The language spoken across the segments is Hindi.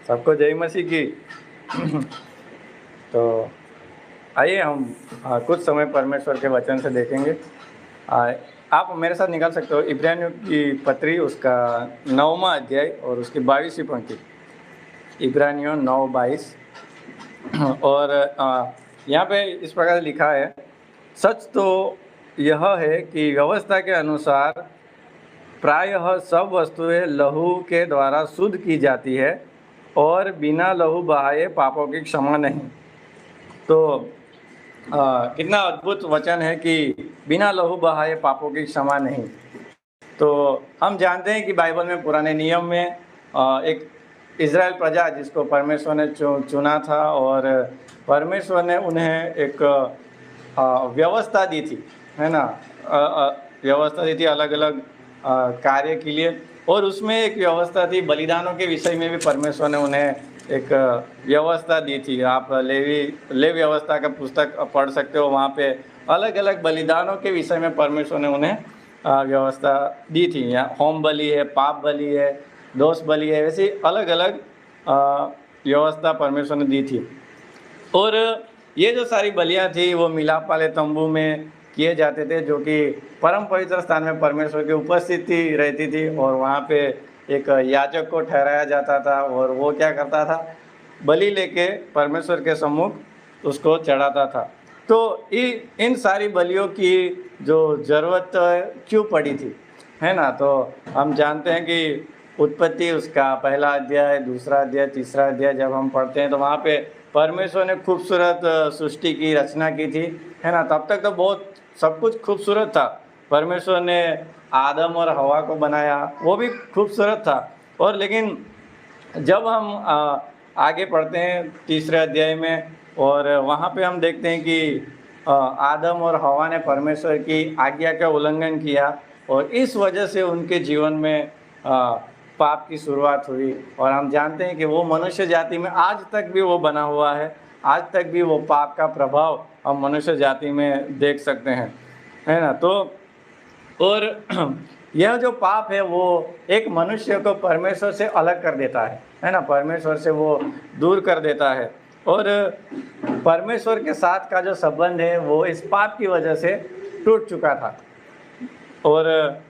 सबको जय मसीह की। तो आइए हम कुछ समय परमेश्वर के वचन से देखेंगे। आप मेरे साथ निकाल सकते हो इब्रानियों की पत्री, उसका 9वां अध्याय और उसकी 22वीं पंक्ति। इब्रानियों 9:22। और यहाँ पे इस प्रकार लिखा है, सच तो यह है कि व्यवस्था के अनुसार प्रायः सब वस्तुएं लहू के द्वारा शुद्ध की जाती है और बिना लहू बहाए पापों की क्षमा नहीं। तो कितना अद्भुत वचन है कि बिना लहू बहाए पापों की क्षमा नहीं। तो हम जानते हैं कि बाइबल में पुराने नियम में एक इज़राइल प्रजा जिसको परमेश्वर ने चुना था, और परमेश्वर ने उन्हें एक व्यवस्था दी थी, है ना। व्यवस्था दी थी अलग अलग कार्य के लिए, और उसमें एक व्यवस्था थी बलिदानों के विषय में भी परमेश्वर ने उन्हें एक व्यवस्था दी थी। आप ले व्यवस्था का पुस्तक पढ़ सकते हो, वहाँ पे अलग अलग बलिदानों के विषय में परमेश्वर ने उन्हें व्यवस्था दी थी। यहाँ होम बलि है, पाप बलि है, दोष बलि है, वैसी अलग अलग व्यवस्था परमेश्वर ने दी थी। और ये जो सारी बलियाँ थी वो मिलाप वाले तंबू में किए जाते थे, जो कि परम पवित्र स्थान में परमेश्वर की उपस्थिति रहती थी। और वहाँ पे एक याजक को ठहराया जाता था, और वो क्या करता था, बलि लेके परमेश्वर के सम्मुख उसको चढ़ाता था। तो इन सारी बलियों की जो ज़रूरत क्यों पड़ी थी, है ना। तो हम जानते हैं कि उत्पत्ति उसका पहला अध्याय, दूसरा अध्याय, तीसरा अध्याय जब हम पढ़ते हैं तो वहाँ पे परमेश्वर ने खूबसूरत सृष्टि की रचना की थी, है ना। तब तक तो बहुत सब कुछ खूबसूरत था। परमेश्वर ने आदम और हवा को बनाया, वो भी खूबसूरत था। और लेकिन जब हम आगे पढ़ते हैं तीसरे अध्याय में, और वहाँ पे हम देखते हैं कि आदम और हवा ने परमेश्वर की आज्ञा का उल्लंघन किया, और इस वजह से उनके जीवन में पाप की शुरुआत हुई। और हम जानते हैं कि वो मनुष्य जाति में आज तक भी वो बना हुआ है, आज तक भी वो पाप का प्रभाव हम मनुष्य जाति में देख सकते हैं, है ना। तो और यह जो पाप है वो एक मनुष्य को परमेश्वर से अलग कर देता है ना, परमेश्वर से वो दूर कर देता है। और परमेश्वर के साथ का जो संबंध है वो इस पाप की वजह से टूट चुका था। और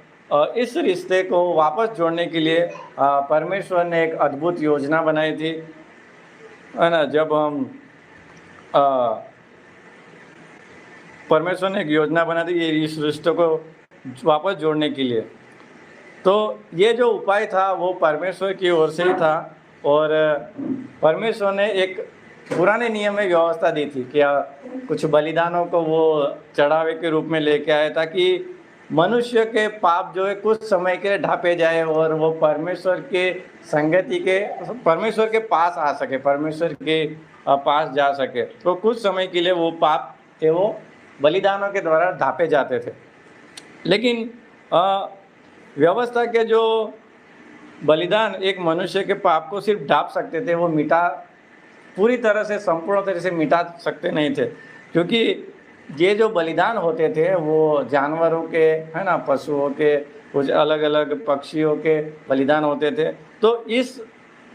इस रिश्ते को वापस जोड़ने के लिए परमेश्वर ने एक अद्भुत योजना बनाई थी, है ना। जब हम परमेश्वर ने एक योजना बना दी इस रिश्ते को वापस जोड़ने के लिए। तो ये जो उपाय था वो परमेश्वर की ओर से ही था, और परमेश्वर ने एक पुराने नियम में व्यवस्था दी थी कि कुछ बलिदानों को वो चढ़ावे के रूप में लेके आए, ताकि मनुष्य के पाप जो है कुछ समय के लिए ढापे जाए और वो परमेश्वर के संगति के, परमेश्वर के पास आ सके, परमेश्वर के पास जा सके। तो कुछ समय के लिए वो पाप थे वो बलिदानों के द्वारा ढापे जाते थे। लेकिन व्यवस्था के जो बलिदान एक मनुष्य के पाप को सिर्फ ढाप सकते थे, वो मिटा पूरी तरह से संपूर्ण तरह से मिटा सकते नहीं थे, क्योंकि ये जो बलिदान होते थे वो जानवरों के, है ना, पशुओं के, कुछ अलग अलग पक्षियों के बलिदान होते थे। तो इस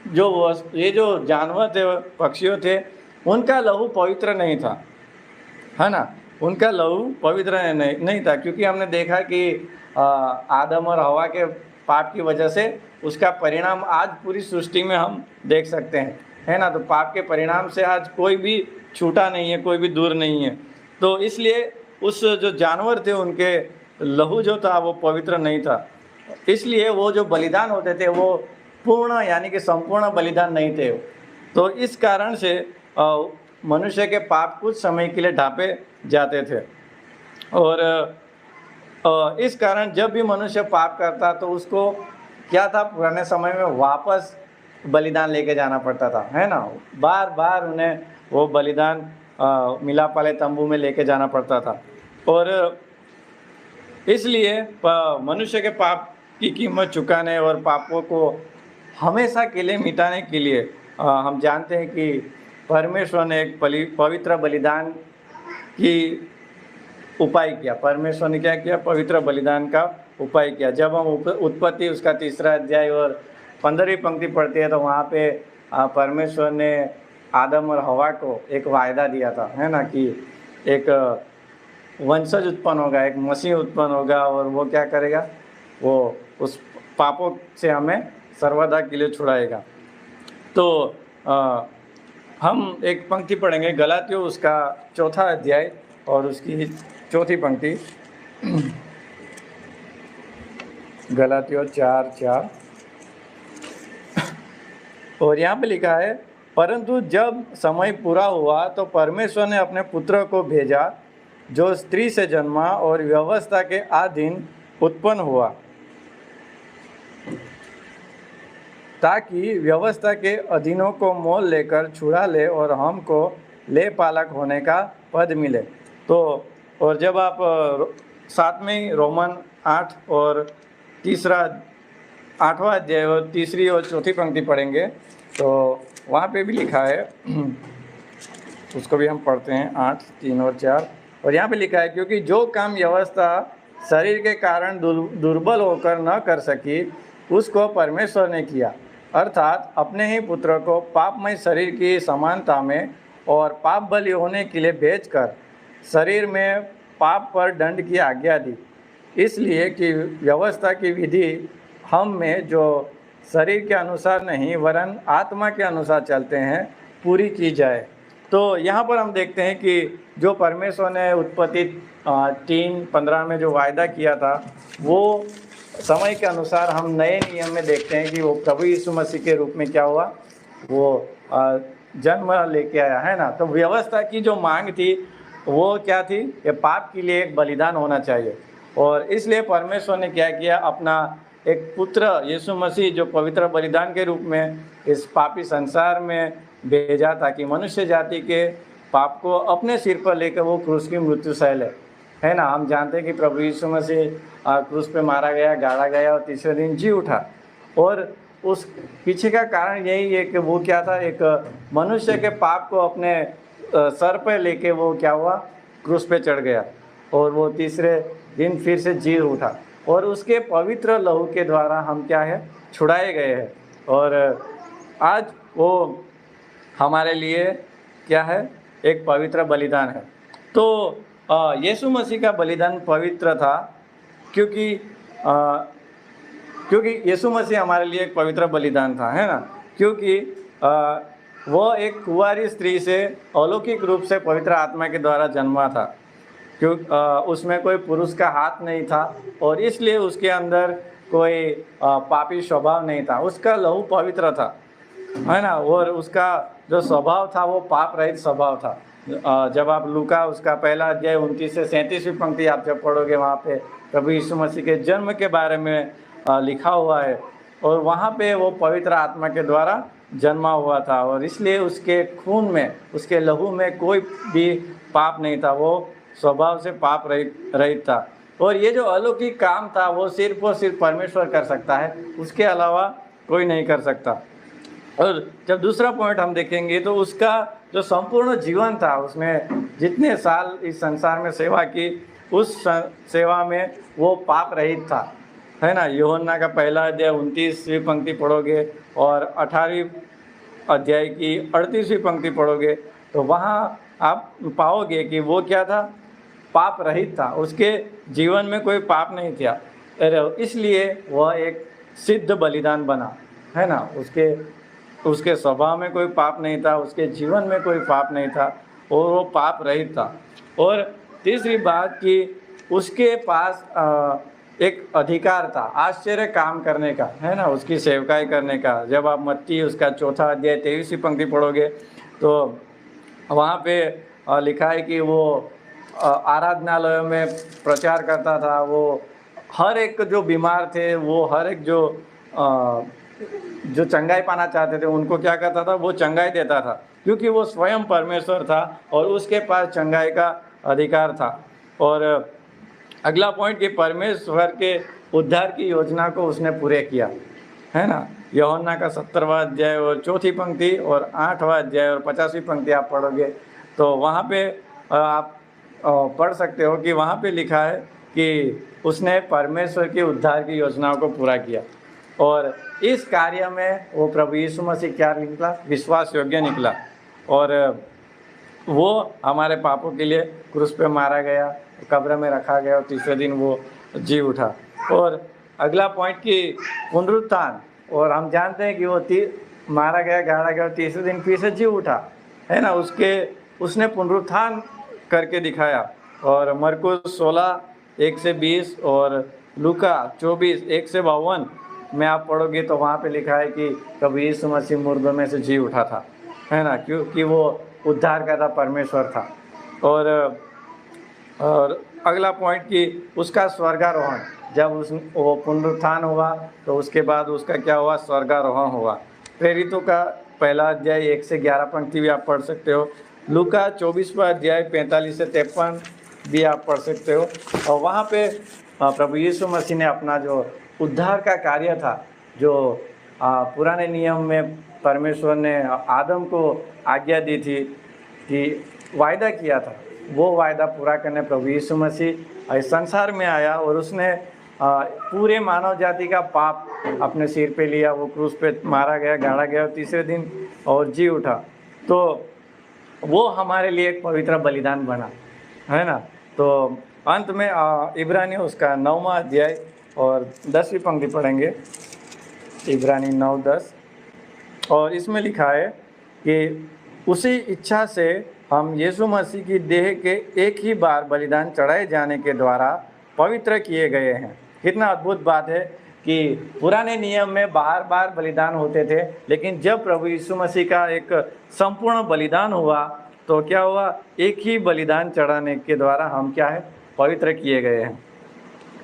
ये जो जानवर थे, पक्षियों थे, उनका लहू पवित्र नहीं था, है ना, उनका लहू पवित्र नहीं था, क्योंकि हमने देखा कि आदम और हवा के पाप की वजह से उसका परिणाम आज पूरी सृष्टि में हम देख सकते हैं, है ना। तो पाप के परिणाम से आज कोई भी छूटा नहीं है, कोई भी दूर नहीं है। तो इसलिए उस जो जानवर थे उनके लहू जो था वो पवित्र नहीं था, इसलिए वो जो बलिदान होते थे वो पूर्ण यानी कि संपूर्ण बलिदान नहीं थे। तो इस कारण से मनुष्य के पाप कुछ समय के लिए ढापे जाते थे, और इस कारण जब भी मनुष्य पाप करता तो उसको क्या था, पुराने समय में वापस बलिदान लेके जाना पड़ता था, है ना। बार बार उन्हें वो बलिदान मिलाप वाले तंबू में लेके जाना पड़ता था। और इसलिए मनुष्य के पाप की कीमत चुकाने और पापों को हमेशा के लिए मिटाने के लिए हम जानते हैं कि परमेश्वर ने एक पवित्र बलिदान की उपाय किया। परमेश्वर ने क्या किया, पवित्र बलिदान का उपाय किया। जब हम उत्पत्ति उसका 3रा अध्याय और 15वीं पंक्ति पढ़ते हैं तो वहाँ पे परमेश्वर ने आदम और हवा को एक वायदा दिया था, है ना, कि एक वंशज उत्पन्न होगा, एक मसीह उत्पन्न होगा और वो क्या करेगा, वो उस पापों से हमें सर्वदा के लिए छुड़ाएगा। तो हम एक पंक्ति पढ़ेंगे गलातियों उसका 4था अध्याय और उसकी 4थी पंक्ति। गलातियों 4:4 और यहाँ पे लिखा है, परंतु जब समय पूरा हुआ तो परमेश्वर ने अपने पुत्र को भेजा जो स्त्री से जन्मा और व्यवस्था के अधीन उत्पन्न हुआ, ताकि व्यवस्था के अधीनों को मोल लेकर छुड़ा ले और हमको ले पालक होने का पद मिले। तो और जब आप साथ में रोमन 8 और 8वां अध्याय और 3री और 4थी पंक्ति पढ़ेंगे तो वहाँ पे भी लिखा है, उसको भी हम पढ़ते हैं 8, 3 और 4। और यहाँ पे लिखा है, क्योंकि जो काम व्यवस्था शरीर के कारण दुर्बल होकर न कर सकी उसको परमेश्वर ने किया, अर्थात अपने ही पुत्र को पापमय शरीर की समानता में और पाप बलि होने के लिए भेजकर शरीर में पाप पर दंड की आज्ञा दी, इसलिए कि व्यवस्था की विधि हम में जो शरीर के अनुसार नहीं वरन आत्मा के अनुसार चलते हैं पूरी की जाए। तो यहाँ पर हम देखते हैं कि जो परमेश्वर ने उत्पत्ति 3:15 में जो वायदा किया था वो समय के अनुसार हम नए नियम में देखते हैं कि वो प्रभु यीशु मसीह के रूप में क्या हुआ, वो जन्म लेके आया, है ना। तो व्यवस्था की जो मांग थी वो क्या थी, ये पाप के लिए एक बलिदान होना चाहिए, और इसलिए परमेश्वर ने क्या किया, अपना एक पुत्र यीशु मसीह जो पवित्र बलिदान के रूप में इस पापी संसार में भेजा, ताकि मनुष्य जाति के पाप को अपने सिर पर लेकर वो क्रूस की मृत्यु सह ले, है ना। हम जानते हैं कि प्रभु यीशु मसीह क्रूस पे मारा गया, गाड़ा गया और 3रे दिन जी उठा, और उस पीछे का कारण यही है कि वो क्या था, एक मनुष्य के पाप को अपने सर पर लेके वो क्या हुआ, क्रूस पे चढ़ गया और वो 3रे दिन फिर से जी उठा, और उसके पवित्र लहू के द्वारा हम क्या है, छुड़ाए गए हैं। और आज वो हमारे लिए क्या है, एक पवित्र बलिदान है। तो यीशु मसीह का बलिदान पवित्र था क्योंकि यीशु मसीह हमारे लिए एक पवित्र बलिदान था, है ना, क्योंकि वो एक कुंवारी स्त्री से अलौकिक रूप से पवित्र आत्मा के द्वारा जन्मा था, क्यों उसमें कोई पुरुष का हाथ नहीं था और इसलिए उसके अंदर कोई पापी स्वभाव नहीं था, उसका लहू पवित्र था, है ना, और उसका जो स्वभाव था वो पाप रहित स्वभाव था। जब आप लूका उसका 1 अध्याय 29 से 37वीं पंक्ति आप जब पढ़ोगे, वहाँ पे प्रभु यीशु मसीह के जन्म के बारे में लिखा हुआ है, और वहाँ पे वो पवित्र आत्मा के द्वारा जन्मा हुआ था, और इसलिए उसके खून में, उसके लहू में कोई भी पाप नहीं था, वो स्वभाव से पाप रहित था। और ये जो अलौकिक काम था वो सिर्फ और सिर्फ परमेश्वर कर सकता है, उसके अलावा कोई नहीं कर सकता। और जब दूसरा पॉइंट हम देखेंगे तो उसका जो संपूर्ण जीवन था, उसमें जितने साल इस संसार में सेवा की, उस सेवा में वो पाप रहित था, है ना। यूहन्ना का 1 अध्याय 29वीं पंक्ति पढ़ोगे और 18वीं अध्याय की 38वीं पंक्ति पढ़ोगे तो वहाँ आप पाओगे कि वो क्या था, पाप रहित था, उसके जीवन में कोई पाप नहीं था, इसलिए वह एक सिद्ध बलिदान बना, है ना। उसके स्वभाव में कोई पाप नहीं था, उसके जीवन में कोई पाप नहीं था और वो पाप रहित था। और तीसरी बात कि उसके पास एक अधिकार था आश्चर्य काम करने का, है ना, उसकी सेवकाई करने का। जब आप मत्ती उसका 4 अध्याय 23वीं पंक्ति पढ़ोगे तो वहाँ पे लिखा है कि वो आराधनालयों में प्रचार करता था, वो हर एक जो बीमार थे, वो हर एक जो चंगाई पाना चाहते थे उनको क्या करता था, वो चंगाई देता था, क्योंकि वो स्वयं परमेश्वर था और उसके पास चंगाई का अधिकार था। और अगला पॉइंट कि परमेश्वर के उद्धार की योजना को उसने पूरे किया, है ना। यूहन्ना का 17वां अध्याय और 4थी पंक्ति और 8वां अध्याय और 50वीं पंक्ति आप पढ़ोगे तो वहाँ पे आप पढ़ सकते हो कि वहाँ पे लिखा है कि उसने परमेश्वर की उद्धार की योजनाओं को पूरा किया। और इस कार्य में वो प्रभु यीशु मसीह क्या निकला? विश्वास योग्य निकला। और वो हमारे पापों के लिए क्रूस पे मारा गया, कब्र में रखा गया और तीसरे दिन वो जी उठा। और अगला पॉइंट कि पुनरुत्थान, और हम जानते हैं कि वो मारा गया, गाड़ा गया और तीसरे दिन फिर से जी उठा, है ना। उसने पुनरुत्थान करके दिखाया। और मरकुस 16:1-20 और लूका 24:1-52 में आप पढ़ोगे तो वहाँ पे लिखा है कि प्रभु यीशु मसीह मुर्दों में से जी उठा था, है ना, क्योंकि वो उद्धारकर्ता परमेश्वर था। और अगला पॉइंट कि उसका स्वर्गारोहण, जब वो पुनरुत्थान हुआ तो उसके बाद उसका क्या हुआ? स्वर्गारोहण हुआ। प्रेरितों का पहला अध्याय 1-11 पंक्ति भी आप पढ़ सकते हो। लूका 24वां अध्याय 45-53 भी आप पढ़ सकते हो। और वहाँ पे प्रभु यीशु मसीह ने अपना जो उद्धार का कार्य था, जो पुराने नियम में परमेश्वर ने आदम को आज्ञा दी थी कि वायदा किया था, वो वायदा पूरा करने प्रभु यीशु मसीह इस संसार में आया और उसने पूरे मानव जाति का पाप अपने सिर पे लिया। वो क्रूस पे मारा गया, गाड़ा गया और तीसरे दिन और जी उठा। तो वो हमारे लिए एक पवित्र बलिदान बना, है ना। तो अंत में इब्रानियों उसका 9वां अध्याय और 10वीं पंक्ति पढ़ेंगे। इब्रानी 9:10, और इसमें लिखा है कि उसी इच्छा से हम यीशु मसीह की देह के एक ही बार बलिदान चढ़ाए जाने के द्वारा पवित्र किए गए हैं। कितना अद्भुत बात है कि पुराने नियम में बार बार बलिदान होते थे, लेकिन जब प्रभु यीशु मसीह का एक संपूर्ण बलिदान हुआ तो क्या हुआ? एक ही बलिदान चढ़ाने के द्वारा हम क्या है? पवित्र किए गए हैं।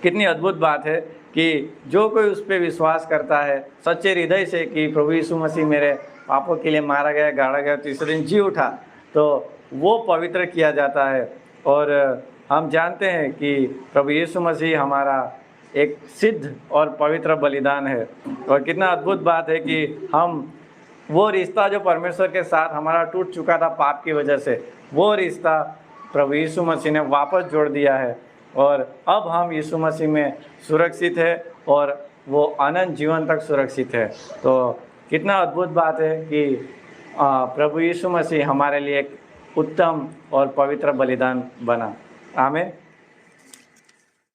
कितनी अद्भुत बात है कि जो कोई उस पर विश्वास करता है सच्चे हृदय से कि प्रभु यीशु मसीह मेरे पापों के लिए मारा गया, गाड़ा गया, तीसरे दिन जी उठा, तो वो पवित्र किया जाता है। और हम जानते हैं कि प्रभु यीशु मसीह हमारा एक सिद्ध और पवित्र बलिदान है। और कितना अद्भुत बात है कि हम वो रिश्ता जो परमेश्वर के साथ हमारा टूट चुका था पाप की वजह से, वो रिश्ता प्रभु यीशु मसीह ने वापस जोड़ दिया है। और अब हम यीशु मसीह में सुरक्षित है और वो अनंत जीवन तक सुरक्षित है। तो कितना अद्भुत बात है कि प्रभु यीशु मसीह हमारे लिए एक उत्तम और पवित्र बलिदान बना। आमीन।